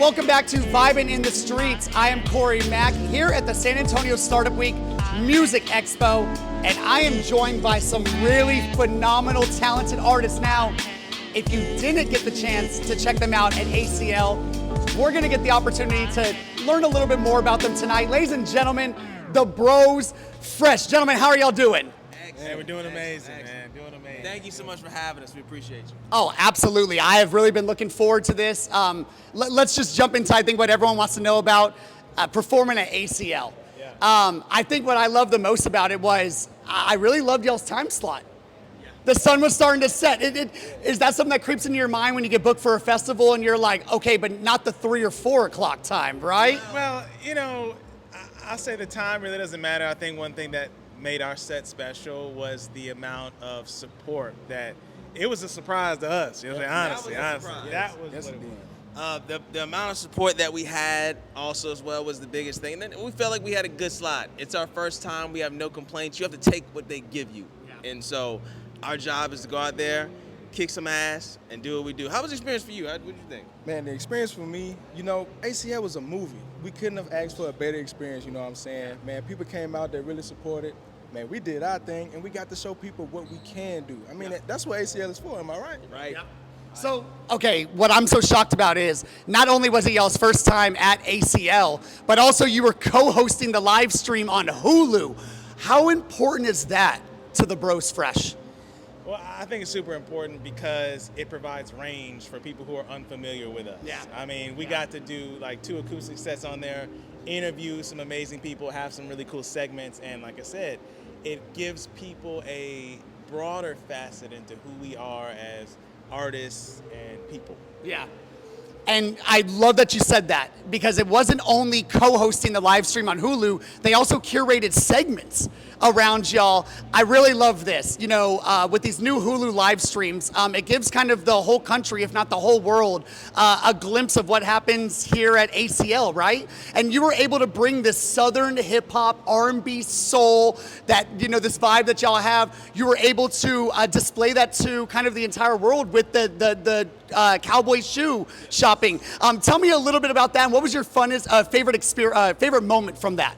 welcome back to Vibin' in the Streets. I am Corey Mack here at the San Antonio Startup Week Music Expo, and I am joined by some really phenomenal, talented artists. Now, if you didn't get the chance to check them out at ACL, we're gonna get the opportunity to learn a little bit more about them tonight. Ladies and gentlemen, the Bros Fresh. Gentlemen, how are y'all doing? Man, we're doing amazing, man. Doing amazing. Thank you so much for having us. We appreciate you. Oh, absolutely. I have really been looking forward to this. Let's just jump into, I think, what everyone wants to know about performing at ACL. Yeah. I think what I loved the most about it was I really loved y'all's time slot. The sun was starting to set. Is that something that creeps into your mind when you get booked for a festival and you're like, okay, but not the 3 or 4 o'clock time, right? Well, you know, I say the time really doesn't matter. I think one thing that made our set special was the amount of support that it was a surprise to us. You know, honestly, that was what it was. The amount of support that we had also as well was the biggest thing. And then we felt like we had a good slot. It's our first time. We have no complaints. You have to take what they give you. Yeah. And so our job is to go out there, kick some ass, and do what we do. How was the experience for you? What did you think? Man, the experience for me, you know, ACL was a movie. We couldn't have asked for a better experience, you know what I'm saying? Man, people came out that really supported. Man, we did our thing, and we got to show people what we can do. I mean, that's what ACL is for, am I right? Right. Yep. So, okay, what I'm so shocked about is not only was it y'all's first time at ACL, but also you were co-hosting the live stream on Hulu. How important is that to the Bros Fresh? Well, I think it's super important because it provides range for people who are unfamiliar with us. Yeah. I mean, we got to do like 2 acoustic sets on there, interview some amazing people, have some really cool segments, and like I said, it gives people a broader facet into who we are as artists and people. Yeah. And I love that you said that because it wasn't only co-hosting the live stream on Hulu, they also curated segments around y'all. I really love this. You know, with these new Hulu live streams, it gives kind of the whole country, if not the whole world, a glimpse of what happens here at ACL, right? And you were able to bring this Southern hip hop, R&B, soul, that, you know, this vibe that y'all have. You were able to display that to kind of the entire world with the cowboy shoe shopping. Tell me a little bit about that. And what was your favorite moment from that?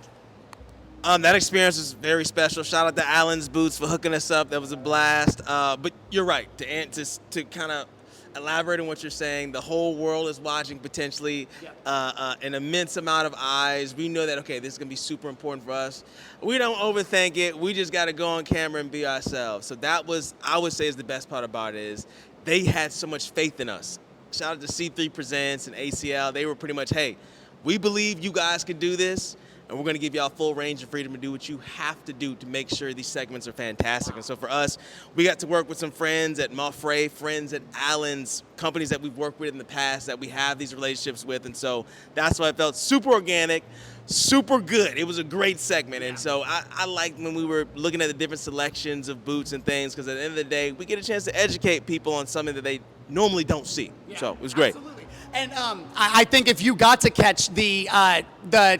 That experience was very special. Shout out to Allen's Boots for hooking us up. That was a blast. But you're right. To kind of elaborate on what you're saying, the whole world is watching potentially an immense amount of eyes. We know that, okay, this is going to be super important for us. We don't overthink it. We just got to go on camera and be ourselves. So that was, I would say, is the best part about it is they had so much faith in us. Shout out to C3 Presents and ACL. They were pretty much, hey, we believe you guys can do this, and we're going to give y'all full range of freedom to do what you have to do to make sure these segments are fantastic. And so for us, we got to work with some friends at Moffray, friends at Allen's, companies that we've worked with in the past that we have these relationships with. And so that's why it felt super organic, super good. It was a great segment. And so I liked when we were looking at the different selections of boots and things, because at the end of the day, we get a chance to educate people on something that they normally don't see. Yeah, so it was great. Absolutely. And I think if you got to catch the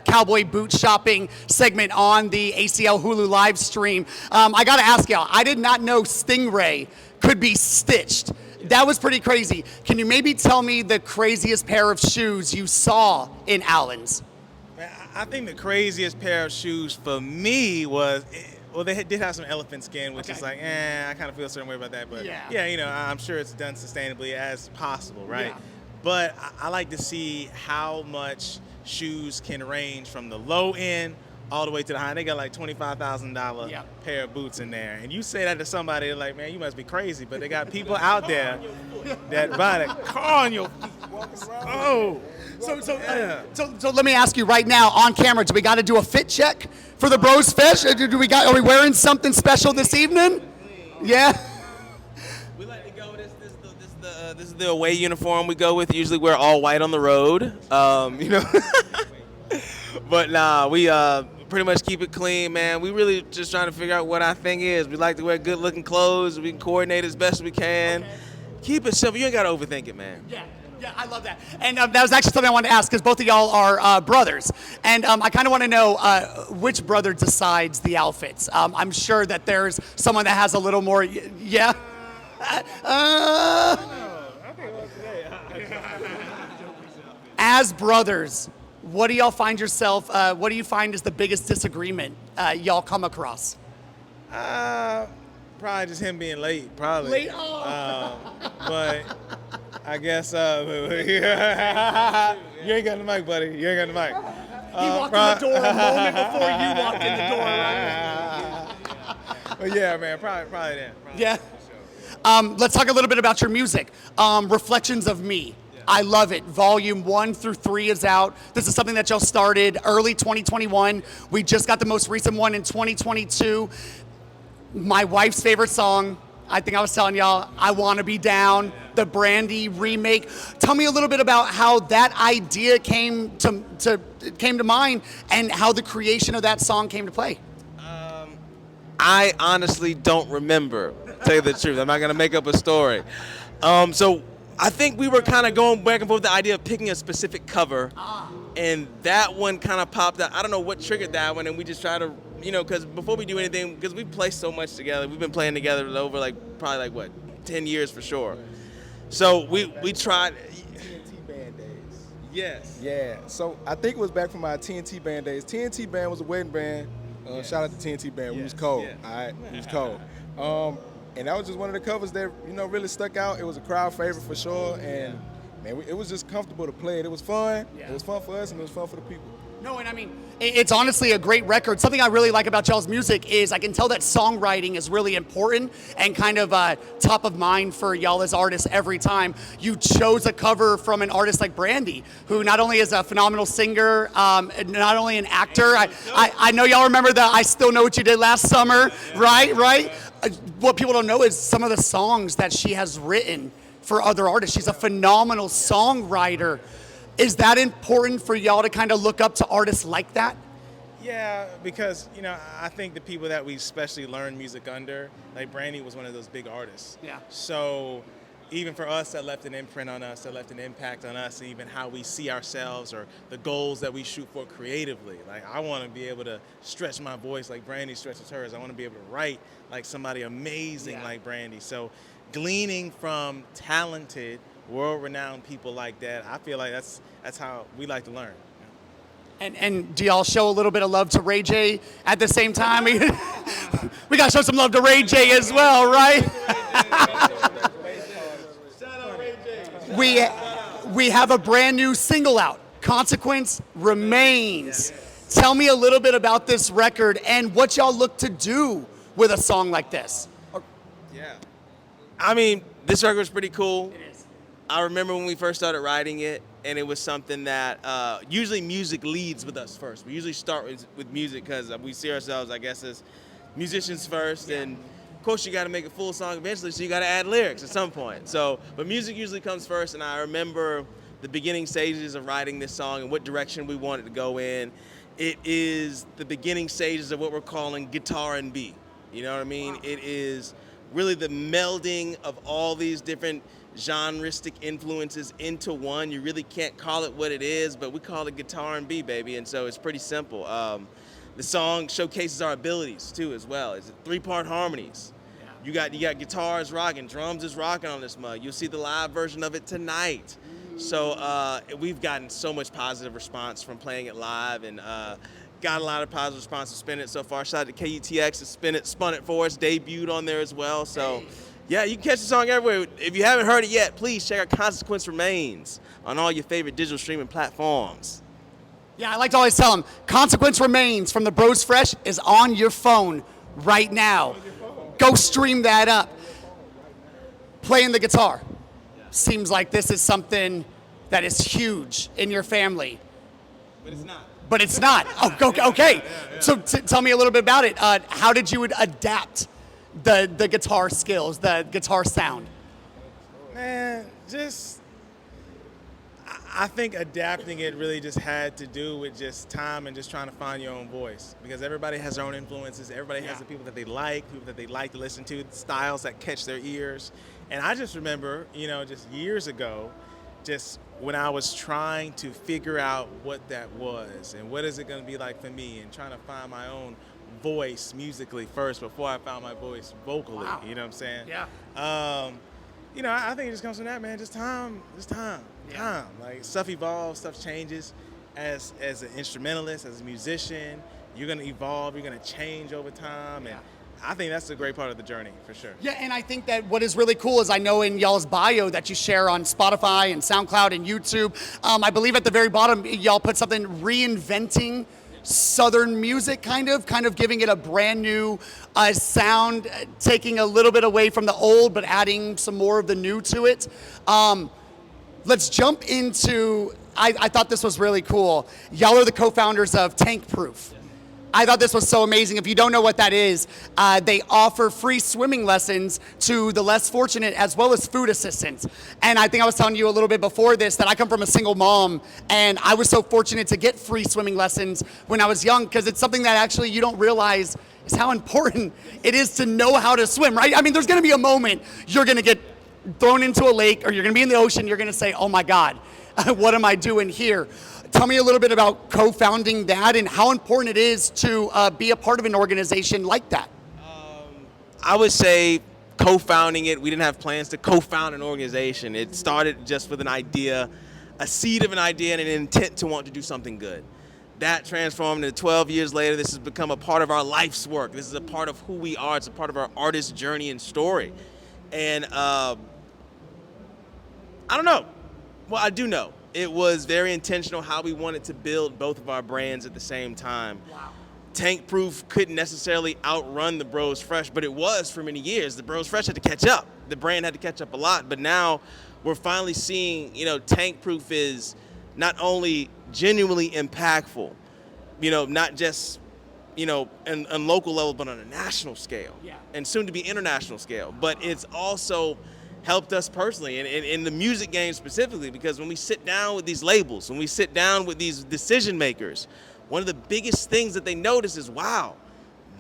cowboy boot shopping segment on the ACL Hulu live stream, I got to ask y'all, I did not know Stingray could be stitched. That was pretty crazy. Can you maybe tell me the craziest pair of shoes you saw in Allen's? Man, I think the craziest pair of shoes for me was, well, they did have some elephant skin, which is like, I kind of feel a certain way about that. But yeah, you know, I'm sure it's done sustainably as possible, right? Yeah. But I like to see how much shoes can range from the low end all the way to the high. They got like $25,000 pair of boots in there. And you say that to somebody, they're like, man, you must be crazy. But they got people out there that buy that car on your feet. Oh. So let me ask you right now on camera, do we got to do a fit check for the Bros Fresh? Are we wearing something special this evening? Yeah. We like to go. This is the away uniform we go with. Usually we're all white on the road, you know. But nah, we pretty much keep it clean, man. We really just trying to figure out what our thing is. We like to wear good-looking clothes. We can coordinate as best we can. Okay. Keep it simple. You ain't got to overthink it, man. Yeah, I love that. And that was actually something I wanted to ask because both of y'all are brothers. And I kind of want to know which brother decides the outfits. I'm sure that there's someone that has a little more, yeah? as brothers, what do y'all find yourself? What do you find is the biggest disagreement y'all come across? Probably just him being late, probably. Late? Oh. But I guess you ain't got the mic, buddy. You ain't got the mic. He walked in the door a moment before you walked in the door, right? But yeah, man, probably that. Yeah. Let's talk a little bit about your music. Reflections of Me. I love it. Volume 1 through 3 is out. This is something that y'all started early 2021. We just got the most recent one in 2022. My wife's favorite song, I think I was telling y'all, I Wanna Be Down, the Brandy remake. Tell me a little bit about how that idea came to mind and how the creation of that song came to play. I honestly don't remember, to tell you the truth. I'm not gonna make up a story. So I think we were kind of going back and forth with the idea of picking a specific cover, and that one kind of popped out. I don't know what triggered that one, and we just tried to, because before we do anything, because we play so much together, we've been playing together over probably 10 years for sure. So we tried. TNT Band days. Yes. Yeah. So I think it was back from my TNT Band days. TNT Band was a wedding band. Shout out to TNT Band. We was cold. Yes. All right. We was cold. And that was just one of the covers that really stuck out. It was a crowd favorite for sure, and man, it was just comfortable to play it. It was fun. Yeah. It was fun for us, and it was fun for the people. No, and I mean, it's honestly a great record. Something I really like about y'all's music is I can tell that songwriting is really important and kind of top of mind for y'all as artists every time. You chose a cover from an artist like Brandy, who not only is a phenomenal singer, not only an actor. I know y'all remember the I Still Know What You Did Last Summer, right? What people don't know is some of the songs that she has written for other artists. She's a phenomenal songwriter. Is that important for y'all to kind of look up to artists like that? Yeah, because I think the people that we especially learn music under, like Brandy was one of those big artists. Yeah. So even for us, that left an imprint on us, that left an impact on us, and even how we see ourselves or the goals that we shoot for creatively. Like I want to be able to stretch my voice like Brandy stretches hers. I want to be able to write like somebody amazing like Brandy. So gleaning from talented, world-renowned people like that, I feel like that's how we like to learn. And do y'all show a little bit of love to Ray J at the same time? We gotta show some love to Ray J as well, right? We have a brand new single out, Consequence Remains. Tell me a little bit about this record and what y'all look to do with a song like this. Yeah. I mean, this record was pretty cool. It is. I remember when we first started writing it, and it was something that usually music leads with us first. We usually start with music because we see ourselves, I guess, as musicians first, and of course you got to make a full song eventually, so you got to add lyrics at some point. But music usually comes first, and I remember the beginning stages of writing this song and what direction we wanted to go in. It is the beginning stages of what we're calling guitar and B. You know what I mean? Wow. It is really the melding of all these different genreistic influences into one. You really can't call it what it is, but we call it guitar and B, baby, and so it's pretty simple. The song showcases our abilities too, as well. It's 3-part harmonies. Yeah. You got guitars rocking, drums is rocking on this mug. You'll see the live version of it tonight. So we've gotten so much positive response from playing it live, and got a lot of positive response to Spin It so far. Shout out to KUTX that spun it for us, debuted on there as well. So. Hey. Yeah, you can catch the song everywhere. If you haven't heard it yet, please check out Consequence Remains on all your favorite digital streaming platforms. Yeah, I like to always tell them, Consequence Remains from the Bros Fresh is on your phone right now. Go stream that up. Playing the guitar. Seems like this is something that is huge in your family. But it's not. But it's not. Oh, okay. So tell me a little bit about it. How did you adapt the guitar skills, the guitar sound? Man, I think adapting it really just had to do with just time and just trying to find your own voice, because everybody has their own influences. Everybody has the people that they like to listen to, styles that catch their ears. And I just remember, just years ago, just when I was trying to figure out what that was and what is it going to be like for me, and trying to find my own voice musically first before I found my voice vocally. Wow. You know what I'm saying? Yeah. You know, I think it just comes from that, man. Just time. Like stuff evolves, stuff changes. As an instrumentalist, as a musician, you're gonna evolve. You're gonna change over time, and I think that's a great part of the journey for sure. Yeah, and I think that what is really cool is I know in y'all's bio that you share on Spotify and SoundCloud and YouTube. I believe at the very bottom y'all put something reinventing Southern music, kind of giving it a brand new sound, taking a little bit away from the old, but adding some more of the new to it. Let's jump into. I thought this was really cool. Y'all are the co-founders of Tank Proof. I thought this was so amazing. If you don't know what that is, they offer free swimming lessons to the less fortunate as well as food assistance. And I think I was telling you a little bit before this that I come from a single mom, and I was so fortunate to get free swimming lessons when I was young, because it's something that actually you don't realize is how important it is to know how to swim, right? I mean, there's gonna be a moment you're gonna get thrown into a lake or you're gonna be in the ocean, you're gonna say, oh my God, what am I doing here? Tell me a little bit about co-founding that and how important it is to be a part of an organization like that. I would say co-founding it, we didn't have plans to co-found an organization. It started just with an idea, a seed of an idea and an intent to want to do something good. That transformed into 12 years later. This has become a part of our life's work. This is a part of who we are. It's a part of our artist journey and story. And I don't know. Well, I do know. It was very intentional how we wanted to build both of our brands at the same time. Wow. Tank Proof couldn't necessarily outrun the Bros Fresh, but it was for many years. The Bros Fresh had to catch up. The brand had to catch up a lot, but now we're finally seeing, Tank Proof is not only genuinely impactful, not just, on local level, but on a national scale, and soon to be international scale. But it's also helped us personally and in the music game specifically, because when we sit down with these labels, when we sit down with these decision makers, one of the biggest things that they notice is, wow,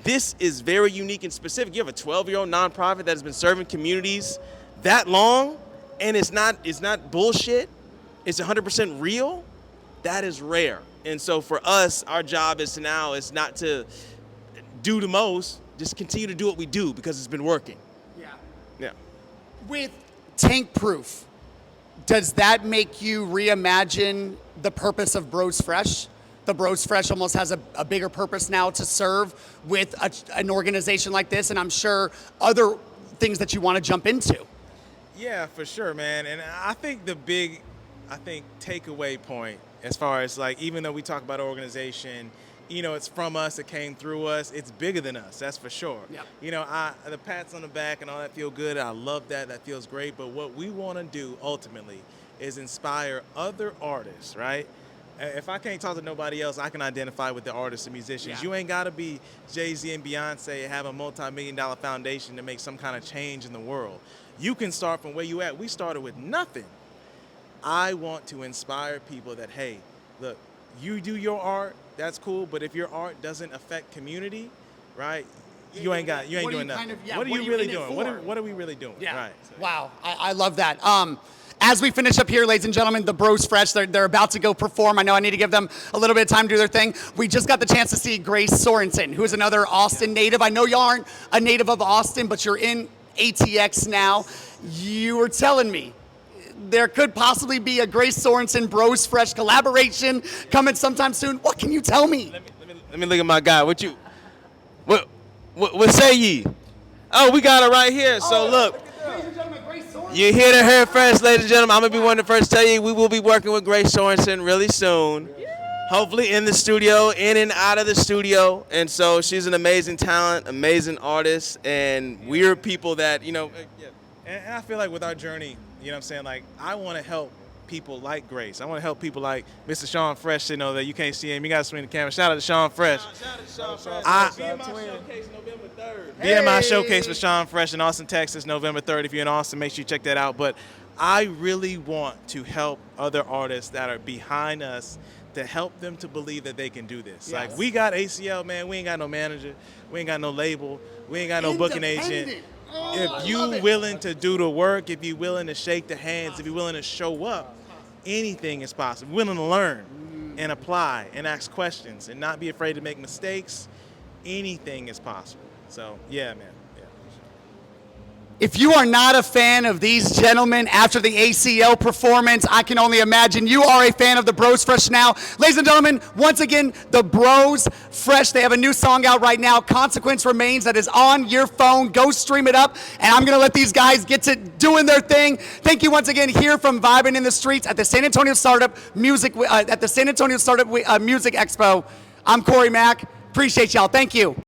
this is very unique and specific. You have a 12-year-old nonprofit that has been serving communities that long, and it's not bullshit. It's 100% real. That is rare. And so for us, our job is not to do the most, just continue to do what we do because it's been working. Yeah. With Tank Proof, does that make you reimagine the purpose of Bros Fresh? The Bros Fresh almost has a bigger purpose now to serve with an organization like this, and I'm sure other things that you want to jump into. Yeah, for sure, man. And I think the big, takeaway point, as far as even though we talk about organization, it's from us, it came through us, it's bigger than us, that's for sure. Yep. The pats on the back and all that feel good, I love that feels great, but what we want to do ultimately is inspire other artists, right? If I can't talk to nobody else, I can identify with the artists and musicians. Yeah. You ain't gotta be Jay-Z and Beyonce and have a multi-million-dollar foundation to make some kind of change in the world. You can start from where you at. We started with nothing. I want to inspire people that, hey, look, you do your art, that's cool, but if your art doesn't affect community, right, you ain't doing nothing. What are you really doing? What are we really doing? Yeah. Right. Wow, I love that. As we finish up here, ladies and gentlemen, the Bros Fresh, they're about to go perform. I know I need to give them a little bit of time to do their thing. We just got the chance to see Grace Sorensen, who is another Austin native. I know y'all aren't a native of Austin, but you're in ATX now. You were telling me there could possibly be a Grace Sorensen Bros Fresh collaboration coming sometime soon. What can you tell me? Let me look at my guy. What say ye? Oh, we got it right here. So look. You hear the hair first, ladies and gentlemen. I'm going to be one of the first to tell you we will be working with Grace Sorensen really soon. Hopefully in the studio, in and out of the studio. And so she's an amazing talent, amazing artist, and we're people that, And I feel like with our journey, I want to help people like Grace. I want to help people like Mr. Sean Fresh to know that you can't see him. You got to swing the camera. Shout out to Sean Fresh. BMI Showcase for Sean Fresh in Austin, Texas, November 3rd. If you're in Austin, make sure you check that out. But I really want to help other artists that are behind us to help them to believe that they can do this. Yes. We got ACL, man. We ain't got no manager. We ain't got no label. We ain't got no booking agent. If you willing to do the work, if you willing to shake the hands, if you're willing to show up, anything is possible. Willing to learn and apply and ask questions and not be afraid to make mistakes, anything is possible. So, yeah, man. Yeah. If you are not a fan of these gentlemen after the ACL performance, I can only imagine you are a fan of the Bros Fresh now. Ladies and gentlemen, once again, the Bros Fresh, they have a new song out right now, Consequence Remains, that is on your phone. Go stream it up, and I'm going to let these guys get to doing their thing. Thank you once again here from Vibing in the Streets at the San Antonio Startup Music Expo. I'm Corey Mack. Appreciate y'all. Thank you.